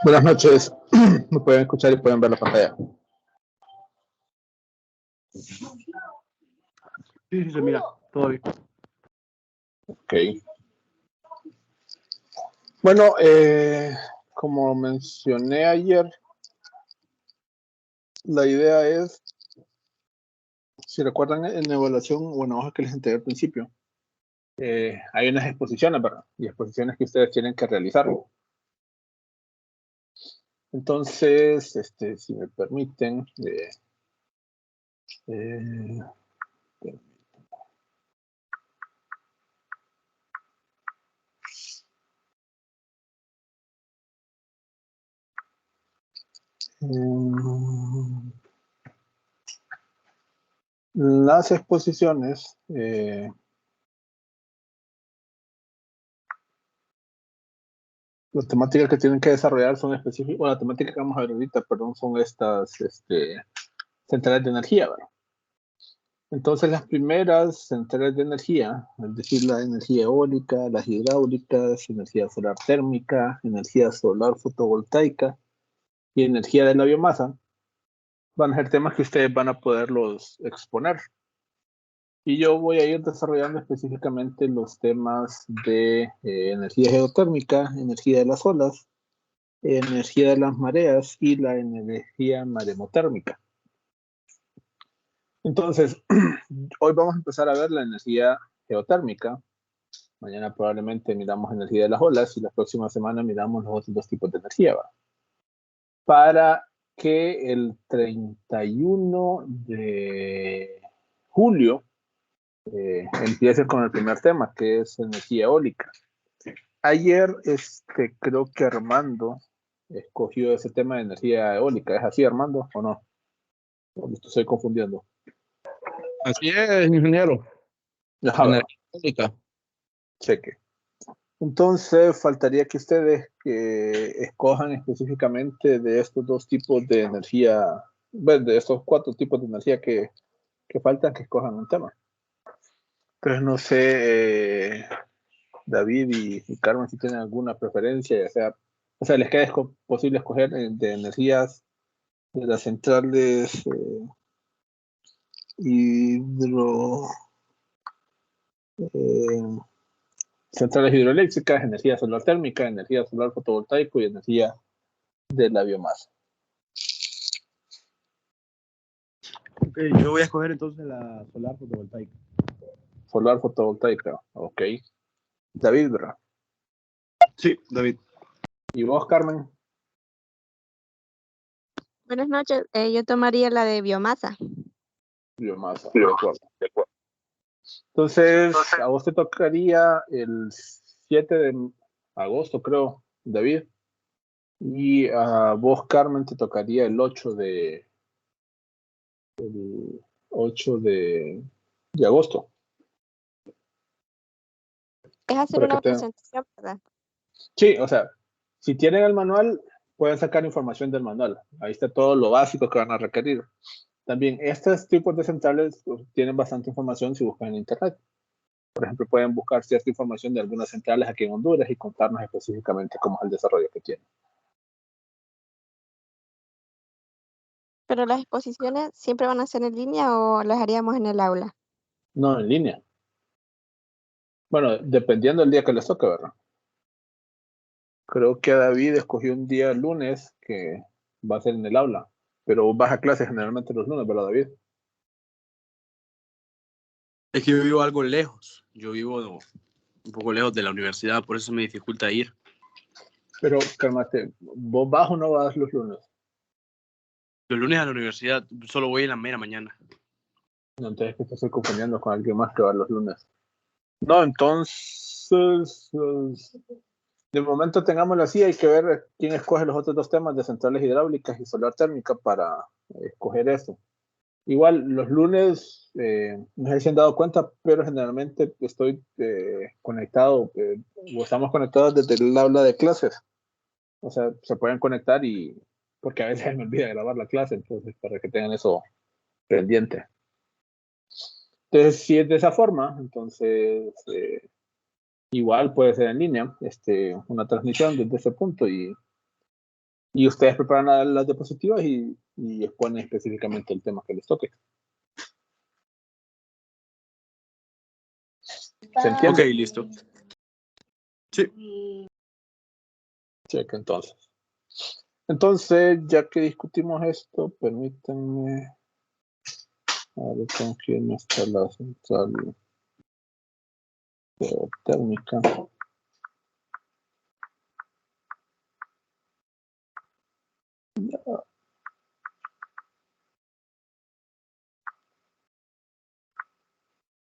Buenas noches. Me pueden escuchar y pueden ver la pantalla. Sí, se mira, todo bien. Ok. Bueno, como mencioné ayer, la idea es, si recuerdan en la evaluación o en la hoja que les entregué al principio, hay unas exposiciones, ¿verdad? Y exposiciones que ustedes tienen que realizar. Entonces, si me permiten, las exposiciones, las temáticas que tienen que desarrollar son específicas, o la temática que vamos a ver ahorita, perdón, son estas centrales de energía, ¿verdad? Entonces las primeras centrales de energía, es decir, la energía eólica, las hidráulicas, energía solar térmica, energía solar fotovoltaica y energía de la biomasa, van a ser temas que ustedes van a poderlos exponer. Y yo voy a ir desarrollando específicamente los temas de energía geotérmica, energía de las olas, energía de las mareas y la energía maremotérmica. Entonces, hoy vamos a empezar a ver la energía geotérmica. Mañana probablemente miramos energía de las olas y la próxima semana miramos los otros dos tipos de energía, ¿va? Para que el 31 de julio empiece con el primer tema, que es energía eólica. Ayer creo que Armando escogió ese tema de energía eólica. ¿Es así, Armando, o no? ¿O me estoy confundiendo? Así es, ingeniero. Ajá, Energía eólica. cheque. Entonces, faltaría que ustedes escojan específicamente de estos dos tipos de energía, bueno, de estos cuatro tipos de energía que faltan, que escojan un tema. Entonces, no sé, David y Carmen, si tienen alguna preferencia, o sea, les queda posible escoger de energías de las centrales centrales hidroeléctricas, energía solar térmica, energía solar fotovoltaico y energía de la biomasa. Okay, yo voy a escoger entonces la solar fotovoltaica. Solar fotovoltaica, ok. David, ¿verdad? Sí, David. ¿Y vos, Carmen? Buenas noches, yo tomaría la de biomasa. Biomasa, de acuerdo. Entonces, a vos te tocaría el 7 de agosto, creo, David. Y a vos, Carmen, te tocaría el 8 de agosto. Es hacer una presentación, ¿verdad? Sí, o sea, si tienen el manual, pueden sacar información del manual. Ahí está todo lo básico que van a requerir. También, estos tipos de centrales tienen bastante información si buscan en internet. Por ejemplo, pueden buscar cierta información de algunas centrales aquí en Honduras y contarnos específicamente cómo es el desarrollo que tienen. Pero las exposiciones siempre van a ser en línea o las haríamos en el aula. No, en línea. Bueno, dependiendo del día que les toque, ¿verdad? Creo que David escogió un día lunes que va a ser en el aula, pero vas a clases generalmente los lunes, ¿verdad, David? Es que yo vivo algo lejos. Yo vivo un poco lejos de la universidad, por eso me dificulta ir. Pero, cálmate, ¿vos vas o no vas los lunes? Los lunes a la universidad solo voy en la mera mañana. No, entonces que te estoy confundiendo con alguien más que va los lunes. No, entonces, de momento tengámoslo así, hay que ver quién escoge los otros dos temas de centrales hidráulicas y solar térmica para escoger eso. Igual, los lunes, no sé si han dado cuenta, pero generalmente estoy conectado, o estamos conectados desde el aula de clases. O sea, se pueden conectar porque a veces me olvida grabar la clase, entonces para que tengan eso pendiente. Entonces, si es de esa forma, entonces igual puede ser en línea, una transmisión desde ese punto y Y ustedes preparan las diapositivas y exponen específicamente el tema que les toque. ¿Se entiende? Ok, listo. Sí. Check, entonces. Entonces, ya que discutimos esto, permítanme. A ver con quién está la central térmica.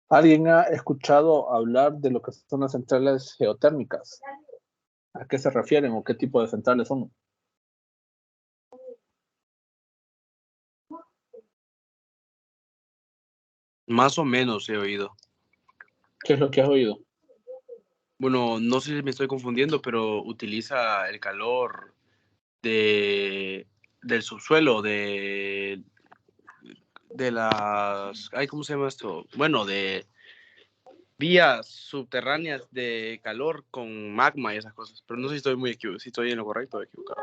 ¿Alguien ha escuchado hablar de lo que son las centrales geotérmicas? ¿A qué se refieren o qué tipo de centrales son? Más o menos he oído. ¿Qué es lo que has oído? Bueno, no sé si me estoy confundiendo, pero utiliza el calor del subsuelo, de las... Ay, ¿cómo se llama esto? Bueno, de vías subterráneas de calor con magma y esas cosas. Pero no sé si estoy muy equivocado, si estoy en lo correcto o equivocado.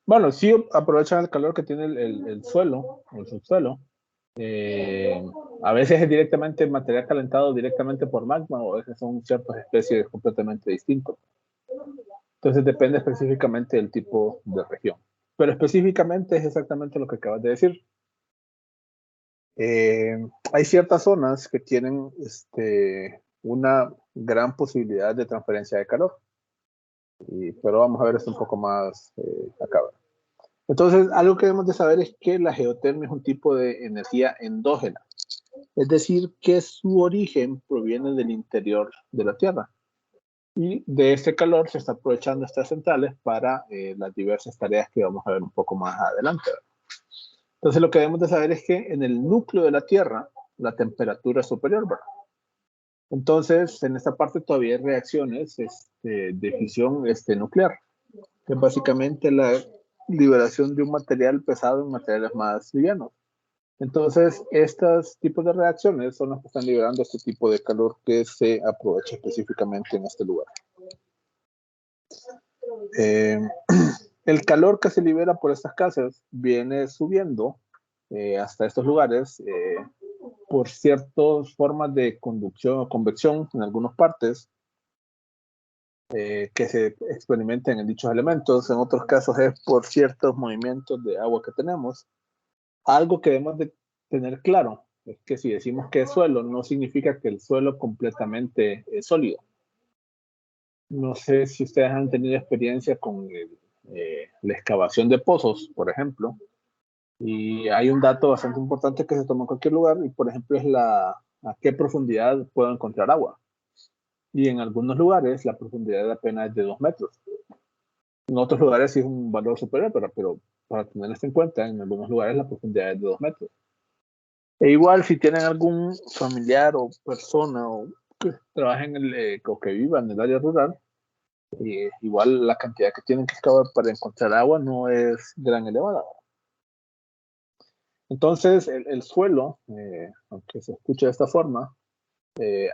Bueno, sí aprovechan el calor que tiene el suelo, el subsuelo. A veces es directamente material calentado directamente por magma o a veces son ciertas especies completamente distintas. Entonces depende específicamente del tipo de región. Pero específicamente es exactamente lo que acabas de decir. Hay ciertas zonas que tienen una gran posibilidad de transferencia de calor. Pero vamos a ver esto un poco más acá. Entonces, algo que debemos de saber es que la geotermia es un tipo de energía endógena. Es decir, que su origen proviene del interior de la Tierra. Y de este calor se está aprovechando estas centrales para las diversas tareas que vamos a ver un poco más adelante. Entonces, lo que debemos de saber es que en el núcleo de la Tierra, la temperatura es superior, ¿verdad? Entonces, en esta parte todavía hay reacciones de fisión nuclear, que es básicamente la liberación de un material pesado en materiales más livianos. Entonces, estos tipos de reacciones son los que están liberando este tipo de calor que se aprovecha específicamente en este lugar. El calor que se libera por estas casas viene subiendo hasta estos lugares por ciertas formas de conducción o convección en algunas partes que se experimentan en dichos elementos. En otros casos es por ciertos movimientos de agua que tenemos. Algo que debemos de tener claro es que si decimos que es suelo, no significa que el suelo completamente es sólido. No sé si ustedes han tenido experiencia con la excavación de pozos, por ejemplo, y hay un dato bastante importante que se toma en cualquier lugar, y por ejemplo es a qué profundidad puedo encontrar agua. Y en algunos lugares la profundidad apenas es de 2 metros. En otros lugares sí es un valor superior, pero para tener esto en cuenta, en algunos lugares la profundidad es de 2 metros. E igual si tienen algún familiar o persona o que trabaje o que viva en el área rural, igual la cantidad que tienen que excavar para encontrar agua no es gran elevada. Entonces el suelo, aunque se escuche de esta forma,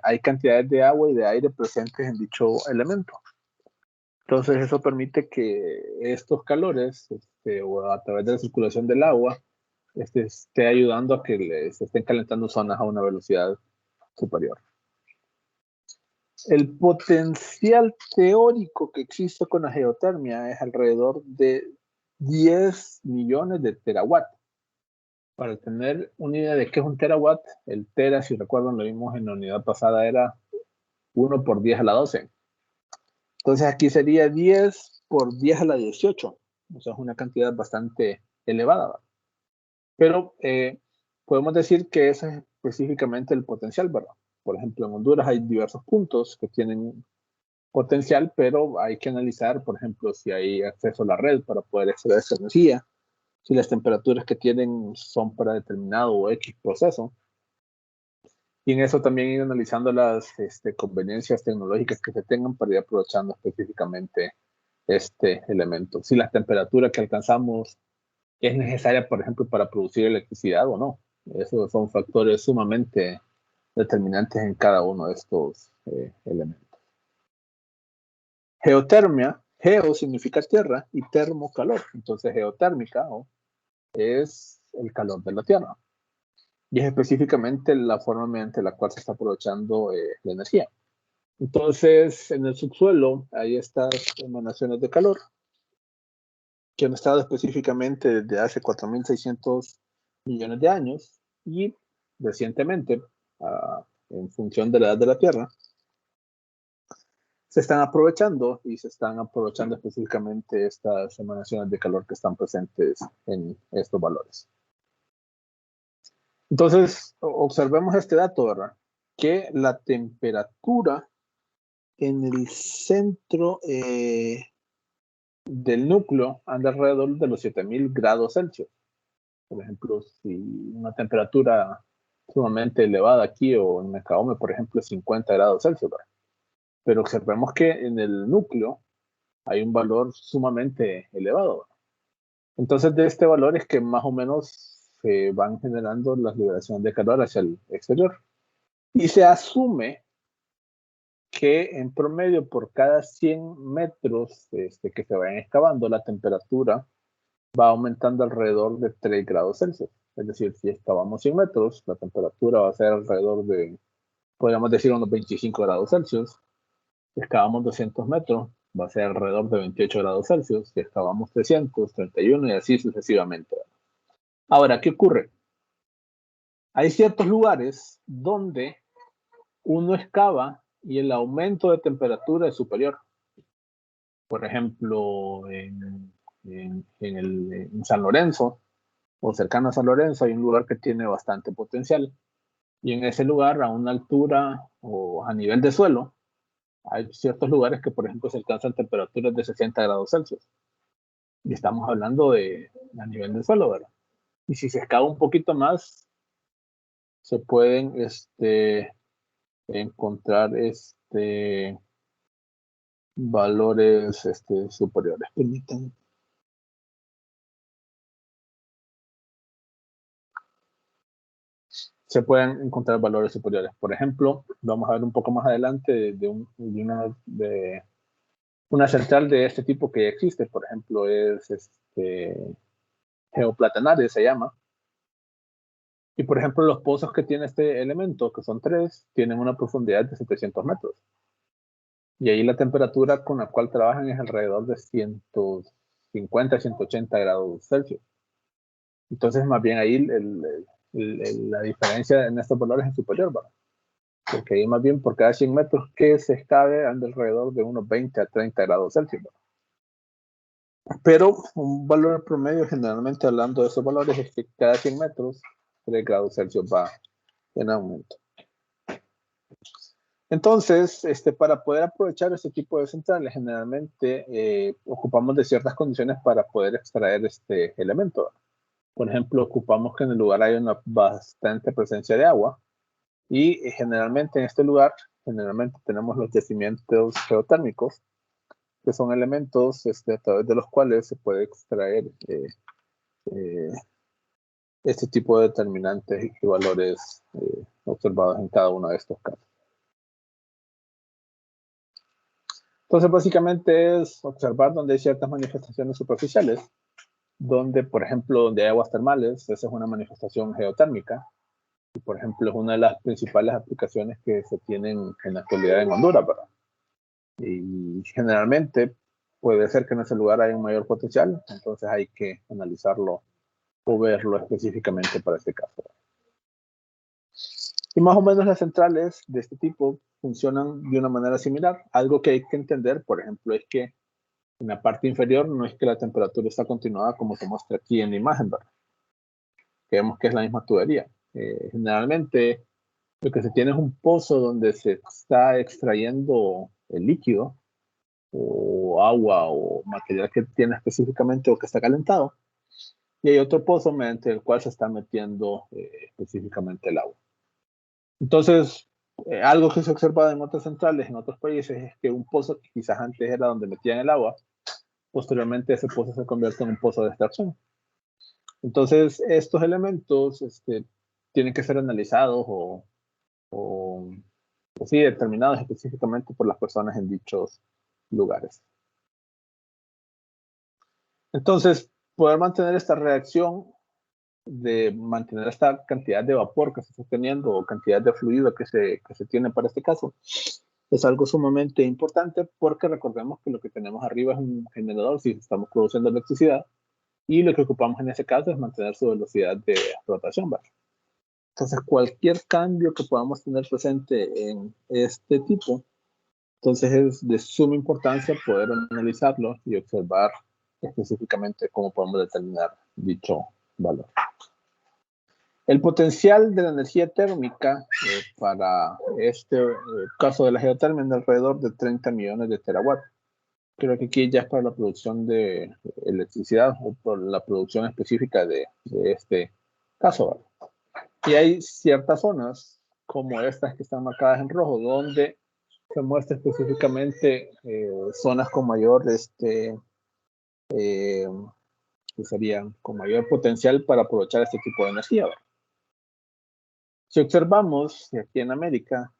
hay cantidades de agua y de aire presentes en dicho elemento. Entonces eso permite que estos calores, o a través de la circulación del agua, esté ayudando a que se estén calentando zonas a una velocidad superior. El potencial teórico que existe con la geotermia es alrededor de 10 millones de terawatts. Para tener una idea de qué es un terawatt, el tera, si recuerdan, lo vimos en la unidad pasada, era 1 por 10 a la 12. Entonces aquí sería 10 por 10 a la 18. O sea, es una cantidad bastante elevada. Pero podemos decir que ese es específicamente el potencial, ¿verdad? Por ejemplo, en Honduras hay diversos puntos que tienen potencial, pero hay que analizar, por ejemplo, si hay acceso a la red para poder acceder a esa energía, si las temperaturas que tienen son para determinado o X proceso. Y en eso también ir analizando las conveniencias tecnológicas que se tengan para ir aprovechando específicamente este elemento. Si la temperatura que alcanzamos es necesaria, por ejemplo, para producir electricidad o no. Esos son factores sumamente determinantes en cada uno de estos elementos. Geotermia Geo significa tierra y termo calor. Entonces geotérmica es el calor de la tierra. Y es específicamente la forma mediante la cual se está aprovechando la energía. Entonces, en el subsuelo hay estas emanaciones de calor que han estado específicamente desde hace 4.600 millones de años y recientemente, en función de la edad de la Tierra, se están aprovechando y se están aprovechando específicamente estas emanaciones de calor que están presentes en estos valores. Entonces, observemos este dato, ¿verdad? Que la temperatura en el centro del núcleo anda alrededor de los 7.000 grados Celsius. Por ejemplo, si una temperatura sumamente elevada aquí o en Mecaome, por ejemplo, es 50 grados Celsius, ¿verdad? Pero observemos que en el núcleo hay un valor sumamente elevado, ¿verdad? Entonces, de este valor es que más o menos se van generando las liberaciones de calor hacia el exterior. Y se asume que en promedio por cada 100 metros que se vayan excavando, la temperatura va aumentando alrededor de 3 grados Celsius. Es decir, si excavamos 100 metros, la temperatura va a ser alrededor de, podríamos decir, unos 25 grados Celsius. Si excavamos 200 metros, va a ser alrededor de 28 grados Celsius. Si excavamos 300, 31 y así sucesivamente. Ahora, ¿qué ocurre? Hay ciertos lugares donde uno excava y el aumento de temperatura es superior. Por ejemplo, en San Lorenzo o cercano a San Lorenzo hay un lugar que tiene bastante potencial. Y en ese lugar, a una altura o a nivel de suelo, hay ciertos lugares que, por ejemplo, se alcanzan temperaturas de 60 grados Celsius. Y estamos hablando de a nivel de suelo, ¿verdad? Y si se excava un poquito más, se pueden encontrar valores superiores. Permítanme. Se pueden encontrar valores superiores. Por ejemplo, vamos a ver un poco más adelante de una central de este tipo que existe. Por ejemplo, es Geoplatanares, se llama. Y por ejemplo, los pozos que tiene este elemento, que son 3, tienen una profundidad de 700 metros. Y ahí la temperatura con la cual trabajan es alrededor de 150, 180 grados Celsius. Entonces, más bien ahí la diferencia en estos valores es superior, ¿verdad? Porque ahí más bien por cada 100 metros que se excave anda alrededor de unos 20 a 30 grados Celsius, ¿verdad? Pero un valor promedio, generalmente hablando de esos valores, es que cada 100 metros 3 grados Celsius va en aumento. Entonces, para poder aprovechar este tipo de centrales, generalmente ocupamos de ciertas condiciones para poder extraer este elemento. Por ejemplo, ocupamos que en el lugar haya una bastante presencia de agua y generalmente en este lugar, generalmente tenemos los yacimientos geotérmicos, que son elementos a través de los cuales se puede extraer este tipo de determinantes y valores observados en cada uno de estos casos. Entonces, básicamente es observar donde hay ciertas manifestaciones superficiales, donde, por ejemplo, donde hay aguas termales, esa es una manifestación geotérmica, y, por ejemplo, es una de las principales aplicaciones que se tienen en la actualidad en Honduras, ¿verdad? Y generalmente puede ser que en ese lugar haya un mayor potencial, entonces hay que analizarlo o verlo específicamente para este caso. Y más o menos las centrales de este tipo funcionan de una manera similar. Algo que hay que entender, por ejemplo, es que en la parte inferior no es que la temperatura está continuada como se muestra aquí en la imagen, ¿verdad? Que vemos que es la misma tubería. Generalmente lo que se tiene es un pozo donde se está extrayendo el líquido o agua o material que tiene específicamente o que está calentado. Y hay otro pozo mediante el cual se está metiendo específicamente el agua. Entonces, algo que se ha observado en otras centrales, en otros países, es que un pozo que quizás antes era donde metían el agua, posteriormente ese pozo se convierte en un pozo de extracción. Entonces, estos elementos tienen que ser analizados o sí, determinados específicamente por las personas en dichos lugares. Entonces, poder mantener esta reacción de mantener esta cantidad de vapor que se está teniendo o cantidad de fluido que se tiene para este caso es algo sumamente importante porque recordemos que lo que tenemos arriba es un generador si estamos produciendo electricidad y lo que ocupamos en ese caso es mantener su velocidad de rotación, ¿vale? Entonces, cualquier cambio que podamos tener presente en este tipo, entonces es de suma importancia poder analizarlo y observar específicamente cómo podemos determinar dicho valor. El potencial de la energía térmica para este caso de la geotermia es de alrededor de 30 millones de terawatts. Creo que aquí ya es para la producción de electricidad o por la producción específica de este caso, ¿vale? Y hay ciertas zonas, como estas que están marcadas en rojo, donde se muestra específicamente zonas con mayor, que serían con mayor potencial para aprovechar este tipo de energía, ¿verdad? Si observamos aquí en América,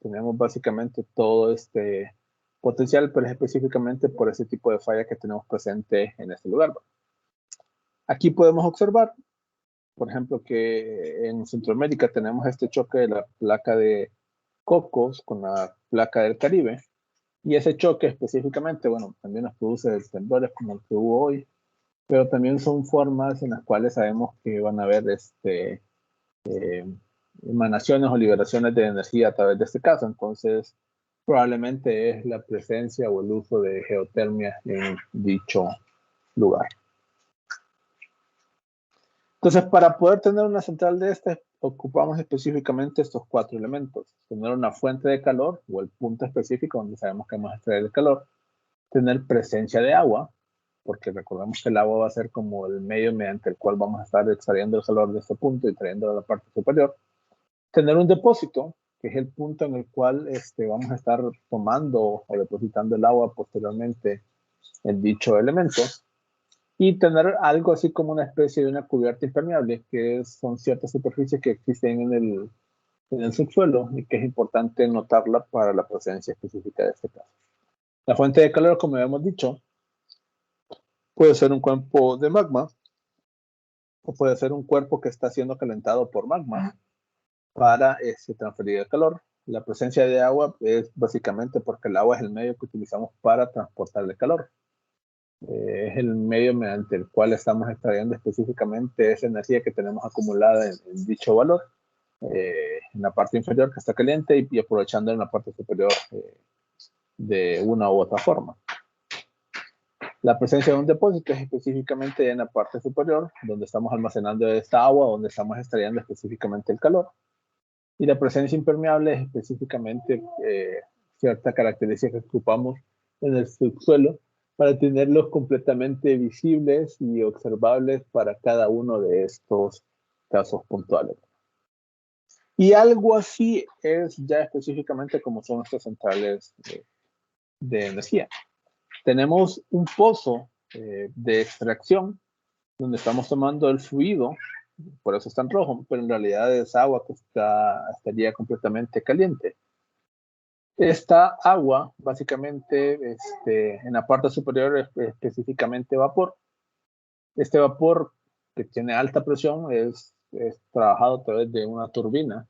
tenemos básicamente todo este potencial, pero es específicamente por ese tipo de falla que tenemos presente en este lugar, ¿verdad? Aquí podemos observar, por ejemplo, que en Centroamérica tenemos este choque de la placa de Cocos con la placa del Caribe, y ese choque específicamente, bueno, también nos produce temblores como el que hubo hoy, pero también son formas en las cuales sabemos que van a haber emanaciones o liberaciones de energía a través de este caso. Entonces, probablemente es la presencia o el uso de geotermia en dicho lugar. Entonces, para poder tener una central de este, ocupamos específicamente estos 4 elementos. Tener una fuente de calor o el punto específico donde sabemos que vamos a extraer el calor. Tener presencia de agua, porque recordemos que el agua va a ser como el medio mediante el cual vamos a estar extrayendo el calor de este punto y trayendo a la parte superior. Tener un depósito, que es el punto en el cual vamos a estar tomando o depositando el agua posteriormente en dicho elemento. Y tener algo así como una especie de una cubierta impermeable, que son ciertas superficies que existen en el subsuelo y que es importante notarla para la presencia específica de este caso. La fuente de calor, como habíamos dicho, puede ser un cuerpo de magma o puede ser un cuerpo que está siendo calentado por magma para transferir el calor. La presencia de agua es básicamente porque el agua es el medio que utilizamos para transportar el calor. Es el medio mediante el cual estamos extrayendo específicamente esa energía que tenemos acumulada en dicho valor, en la parte inferior que está caliente y aprovechando en la parte superior de una u otra forma. La presencia de un depósito es específicamente en la parte superior, donde estamos almacenando esta agua, donde estamos extrayendo específicamente el calor. Y la presencia impermeable es específicamente cierta característica que ocupamos en el subsuelo para tenerlos completamente visibles y observables para cada uno de estos casos puntuales. Y algo así es ya específicamente como son estas centrales de energía. Tenemos un pozo de extracción donde estamos tomando el fluido, por eso está en rojo, pero en realidad es agua que estaría completamente caliente. Esta agua, básicamente, en la parte superior es específicamente vapor. Este vapor que tiene alta presión es trabajado a través de una turbina.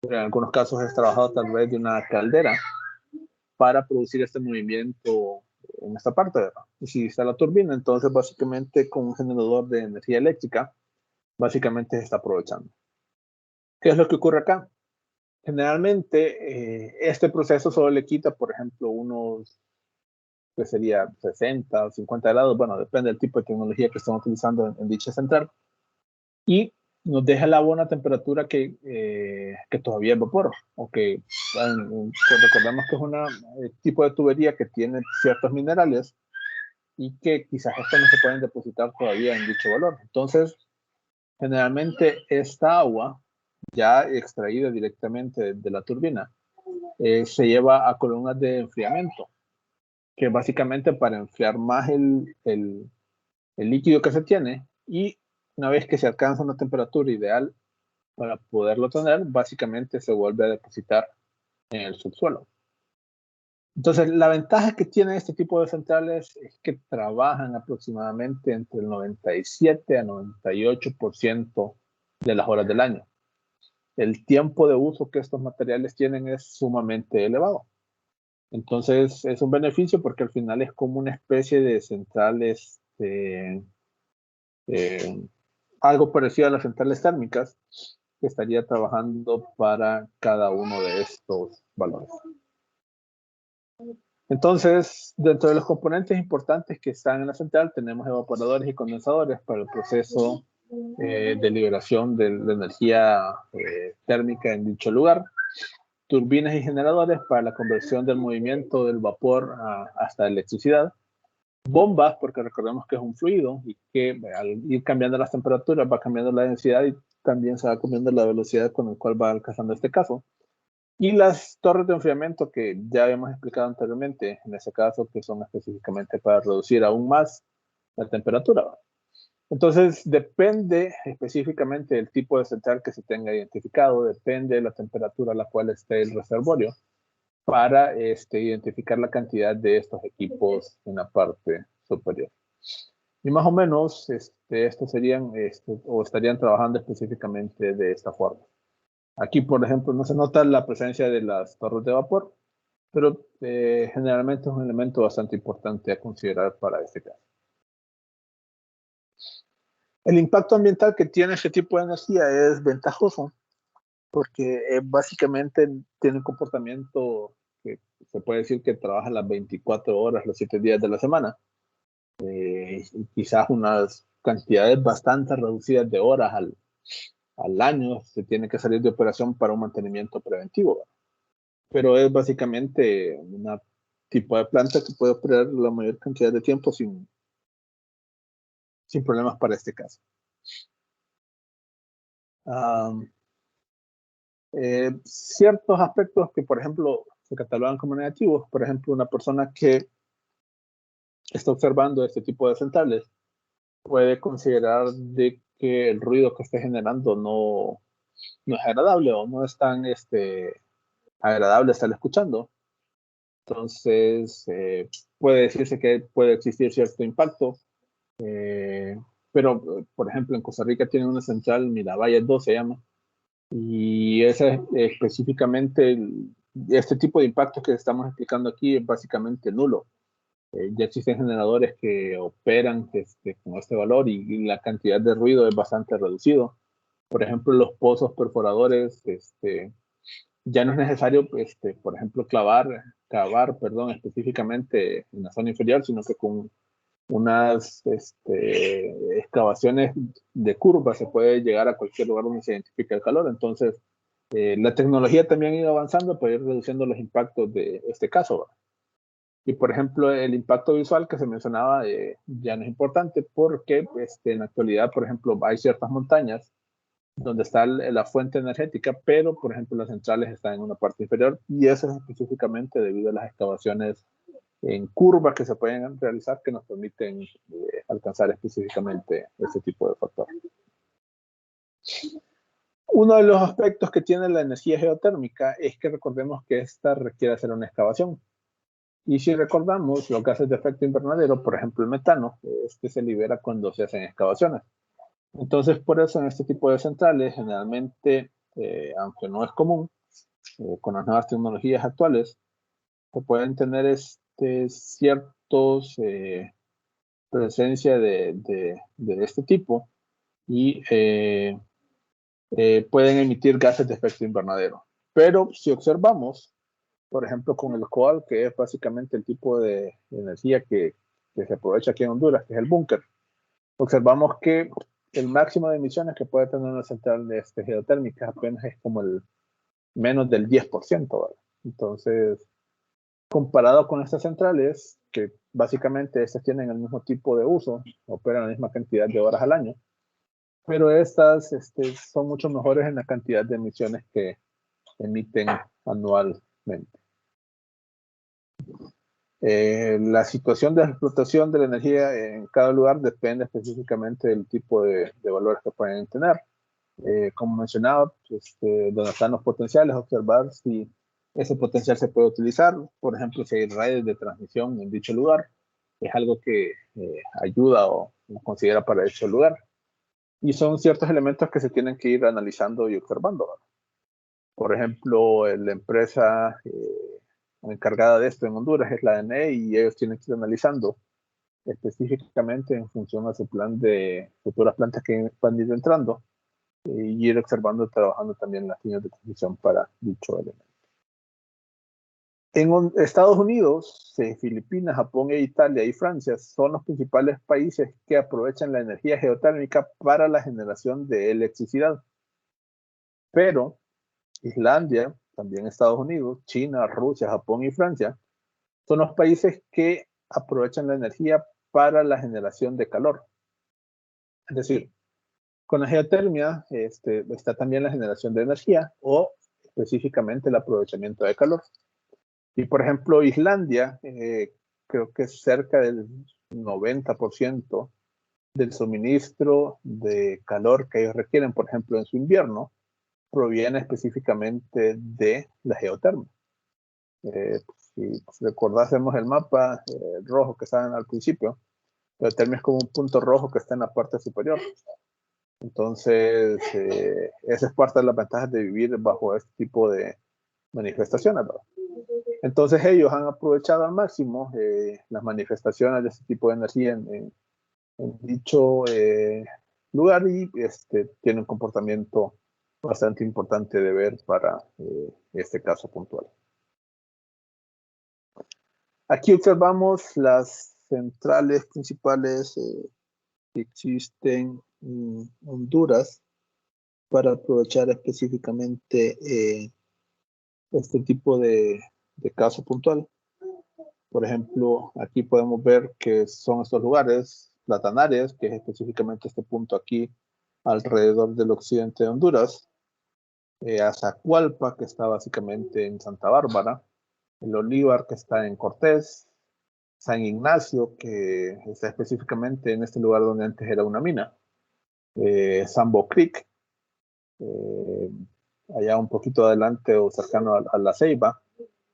En algunos casos es trabajado a través de una caldera para producir este movimiento en esta parte, ¿verdad? Y si está la turbina, entonces básicamente con un generador de energía eléctrica, básicamente se está aprovechando. ¿Qué es lo que ocurre acá? Generalmente este proceso solo le quita, por ejemplo, unos que sería 60 o 50 grados, bueno, depende del tipo de tecnología que estamos utilizando en dicha central, y nos deja el agua a una temperatura que todavía es vapor, o que recordemos que es un tipo de tubería que tiene ciertos minerales y que quizás estos no se pueden depositar todavía en dicho valor. Entonces, generalmente esta agua, ya extraída directamente de la turbina, se lleva a columnas de enfriamiento, que básicamente para enfriar más el líquido que se tiene, y una vez que se alcanza una temperatura ideal para poderlo tener, básicamente se vuelve a depositar en el subsuelo. Entonces, la ventaja que tiene este tipo de centrales es que trabajan aproximadamente entre el 97 a 98% de las horas del año. El tiempo de uso que estos materiales tienen es sumamente elevado. Entonces, es un beneficio porque al final es como una especie de centrales, algo parecido a las centrales térmicas, que estaría trabajando para cada uno de estos valores. Entonces, dentro de los componentes importantes que están en la central, tenemos evaporadores y condensadores para el proceso de liberación de la energía térmica en dicho lugar, turbinas y generadores para la conversión del movimiento del vapor hasta electricidad, bombas, porque recordemos que es un fluido y que al ir cambiando las temperaturas va cambiando la densidad y también se va cambiando la velocidad con la cual va alcanzando este caso. Y las torres de enfriamiento que ya habíamos explicado anteriormente, en ese caso, que son específicamente para reducir aún más la temperatura. Entonces, depende específicamente del tipo de central que se tenga identificado, depende de la temperatura a la cual esté el reservorio, para identificar la cantidad de estos equipos en la parte superior. Y más o menos, estos serían, o estarían trabajando específicamente de esta forma. Aquí, por ejemplo, no se nota la presencia de las torres de vapor, pero generalmente es un elemento bastante importante a considerar para este caso. El impacto ambiental que tiene este tipo de energía es ventajoso porque básicamente tiene un comportamiento que se puede decir que trabaja las 24 horas, los 7 días de la semana. Y quizás unas cantidades bastante reducidas de horas al año se tiene que salir de operación para un mantenimiento preventivo, ¿verdad? Pero es básicamente un tipo de planta que puede operar la mayor cantidad de tiempo sin problemas para este caso. Ciertos aspectos que, por ejemplo, se catalogan como negativos, por ejemplo, una persona que está observando este tipo de centrales puede considerar de que el ruido que esté generando no es agradable o no es tan agradable estar escuchando. Entonces, puede decirse que puede existir cierto impacto, pero, por ejemplo, en Costa Rica tienen una central, Miravalles 2 se llama, y esa específicamente, este tipo de impactos que estamos explicando aquí es básicamente nulo. Ya existen generadores que operan con este valor y la cantidad de ruido es bastante reducido. Por ejemplo, los pozos perforadores, ya no es necesario, por ejemplo, cavar, específicamente en la zona inferior, sino que con unas excavaciones de curva se puede llegar a cualquier lugar donde se identifica el calor. Entonces, la tecnología también ha ido avanzando para ir reduciendo los impactos de este caso, ¿verdad? Y por ejemplo, el impacto visual que se mencionaba ya no es importante porque en la actualidad, por ejemplo, hay ciertas montañas donde está la fuente energética, pero por ejemplo las centrales están en una parte inferior y eso es específicamente debido a las excavaciones en curvas que se pueden realizar que nos permiten alcanzar específicamente ese tipo de factor. Uno de los aspectos que tiene la energía geotérmica es que recordemos que esta requiere hacer una excavación. Y si recordamos, los gases de efecto invernadero, por ejemplo el metano, se libera cuando se hacen excavaciones. Entonces, por eso en este tipo de centrales, generalmente, aunque no es común, con las nuevas tecnologías actuales, se pueden tener ciertos presencia de este tipo y pueden emitir gases de efecto invernadero. Pero si observamos, por ejemplo, con el coal, que es básicamente el tipo de energía que se aprovecha aquí en Honduras, que es el búnker, observamos que el máximo de emisiones que puede tener una central de geotérmica apenas es como el menos del 10%, ¿verdad? Entonces, comparado con estas centrales, que básicamente estas tienen el mismo tipo de uso, operan la misma cantidad de horas al año, pero estas son mucho mejores en la cantidad de emisiones que emiten anualmente. La situación de explotación de la energía en cada lugar depende específicamente del tipo de valores que pueden tener. Como mencionaba, donde están los potenciales, observar si ese potencial se puede utilizar. Por ejemplo, si hay redes de transmisión en dicho lugar, es algo que ayuda o considera para dicho lugar. Y son ciertos elementos que se tienen que ir analizando y observando, ¿verdad? Por ejemplo, la empresa encargada de esto en Honduras es la ANE, y ellos tienen que ir analizando específicamente en función a su plan de futuras plantas que van a ir entrando, y ir observando y trabajando también las líneas de transmisión para dicho elemento. En Estados Unidos, Filipinas, Japón, Italia y Francia son los principales países que aprovechan la energía geotérmica para la generación de electricidad. Pero Islandia, también Estados Unidos, China, Rusia, Japón y Francia son los países que aprovechan la energía para la generación de calor. Es decir, con la geotermia está también la generación de energía o específicamente el aprovechamiento de calor. Y por ejemplo, Islandia, creo que es cerca del 90% del suministro de calor que ellos requieren, por ejemplo, en su invierno, proviene específicamente de la geotermia. Si recordásemos el mapa rojo que estaba al principio, la geotermia es como un punto rojo que está en la parte superior. Entonces, esa es parte de las ventajas de vivir bajo este tipo de manifestaciones, ¿verdad? Entonces ellos han aprovechado al máximo las manifestaciones de este tipo de energía en dicho lugar, y tiene un comportamiento bastante importante de ver para este caso puntual. Aquí observamos las centrales principales que existen en Honduras para aprovechar específicamente este tipo de caso puntual. Por ejemplo, aquí podemos ver que son estos lugares, Platanares, que es específicamente este punto aquí alrededor del occidente de Honduras, Azacualpa, que está básicamente en Santa Bárbara, el Olivar, que está en Cortés, San Ignacio, que está específicamente en este lugar donde antes era una mina, Sambo Creek, allá un poquito adelante o cercano a La Ceiba.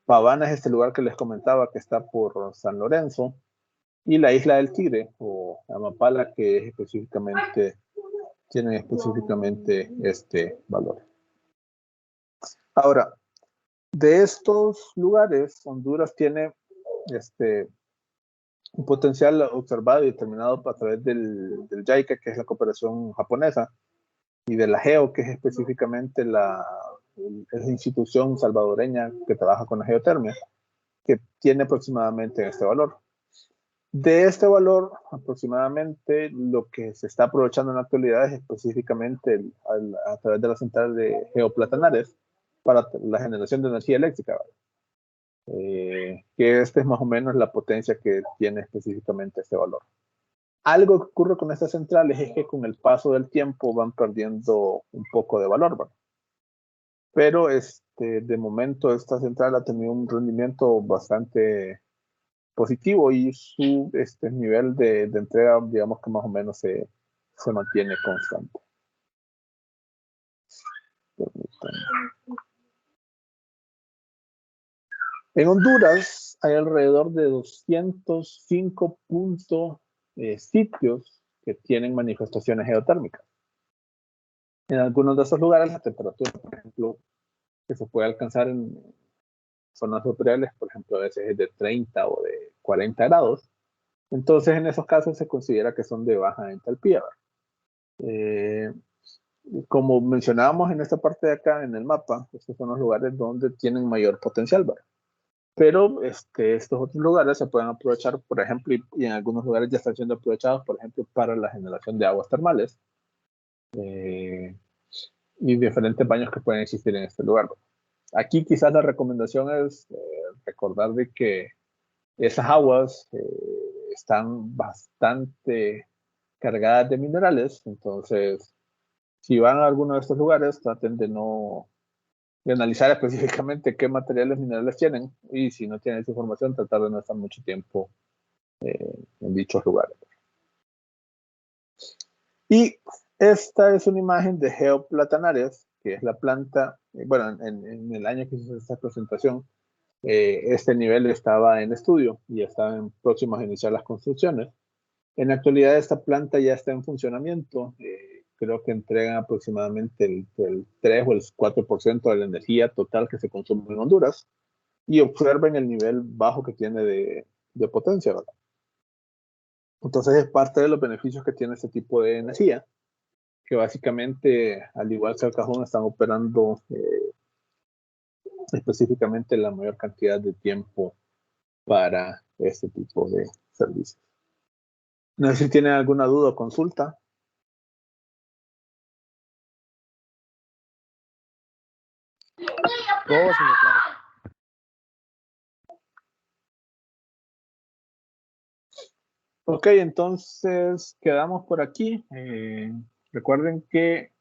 Pavana es este lugar que les comentaba que está por San Lorenzo, y la Isla del Tigre o Amapala, que es tienen específicamente este valor. Ahora, de estos lugares, Honduras tiene un potencial observado y determinado a través del JICA, que es la cooperación japonesa, y de la GEO, que es específicamente la institución salvadoreña que trabaja con la geotermia, que tiene aproximadamente este valor. De este valor, aproximadamente, lo que se está aprovechando en la actualidad es específicamente a través de la central de Geoplatanares para la generación de energía eléctrica, que es más o menos la potencia que tiene específicamente este valor. Algo que ocurre con estas centrales es que con el paso del tiempo van perdiendo un poco de valor, ¿verdad? Pero de momento esta central ha tenido un rendimiento bastante positivo, y su nivel de entrega, digamos que más o menos se mantiene constante. En Honduras hay alrededor de 205 sitios que tienen manifestaciones geotérmicas. En algunos de esos lugares la temperatura, por ejemplo, que se puede alcanzar en zonas superiores, por ejemplo, a veces es de 30 o de 40 grados. Entonces, en esos casos se considera que son de baja entalpía. Como mencionábamos en esta parte de acá en el mapa, estos son los lugares donde tienen mayor potencial, ¿verdad? Pero estos otros lugares se pueden aprovechar, por ejemplo, y en algunos lugares ya están siendo aprovechados, por ejemplo, para la generación de aguas termales y diferentes baños que pueden existir en este lugar, ¿verdad? Aquí quizás la recomendación es recordar de que esas aguas están bastante cargadas de minerales. Entonces, si van a alguno de estos lugares, traten de analizar específicamente qué materiales minerales tienen, y si no tienen esa información, tratar de no estar mucho tiempo en dichos lugares. Y esta es una imagen de Geoplatanares, que es la planta, bueno, en el año que hice esta presentación, este nivel estaba en estudio y estaban próximos a iniciar las construcciones. En la actualidad esta planta ya está en funcionamiento, creo que entregan aproximadamente el 3 o el 4% de la energía total que se consume en Honduras, y observen el nivel bajo que tiene de potencia, ¿verdad? Entonces es parte de los beneficios que tiene este tipo de energía, que básicamente, al igual que el cajón, están operando específicamente la mayor cantidad de tiempo para este tipo de servicios. No sé si tienen alguna duda o consulta. Todo, señor, claro. Ok, entonces quedamos por aquí. Recuerden que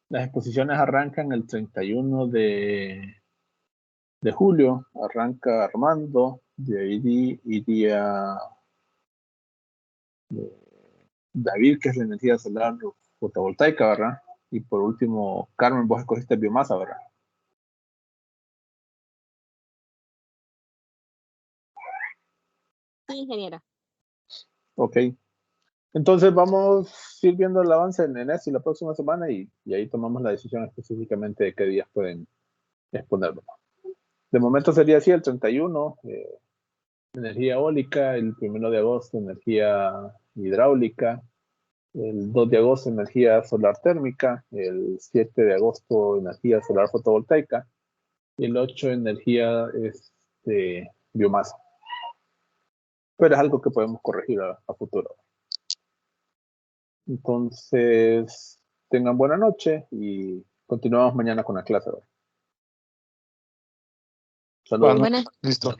las exposiciones arrancan el 31 de julio. Arranca Armando, de ahí iría David, que es la energía solar fotovoltaica, ¿verdad? Y por último, Carmen, vos escogiste biomasa, ¿verdad? Sí, ingeniera. Ok. Entonces vamos a ir viendo el avance en esto y la próxima semana y ahí tomamos la decisión específicamente de qué días pueden exponerlo. De momento sería así, el 31, energía eólica, el 1 de agosto, energía hidráulica, el 2 de agosto, energía solar térmica, el 7 de agosto, energía solar fotovoltaica, y el 8, energía biomasa. Pero es algo que podemos corregir a futuro. Entonces, tengan buena noche y continuamos mañana con la clase. Saludos. Bueno, Buenas listo.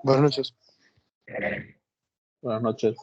Buenas noches. Buenas noches.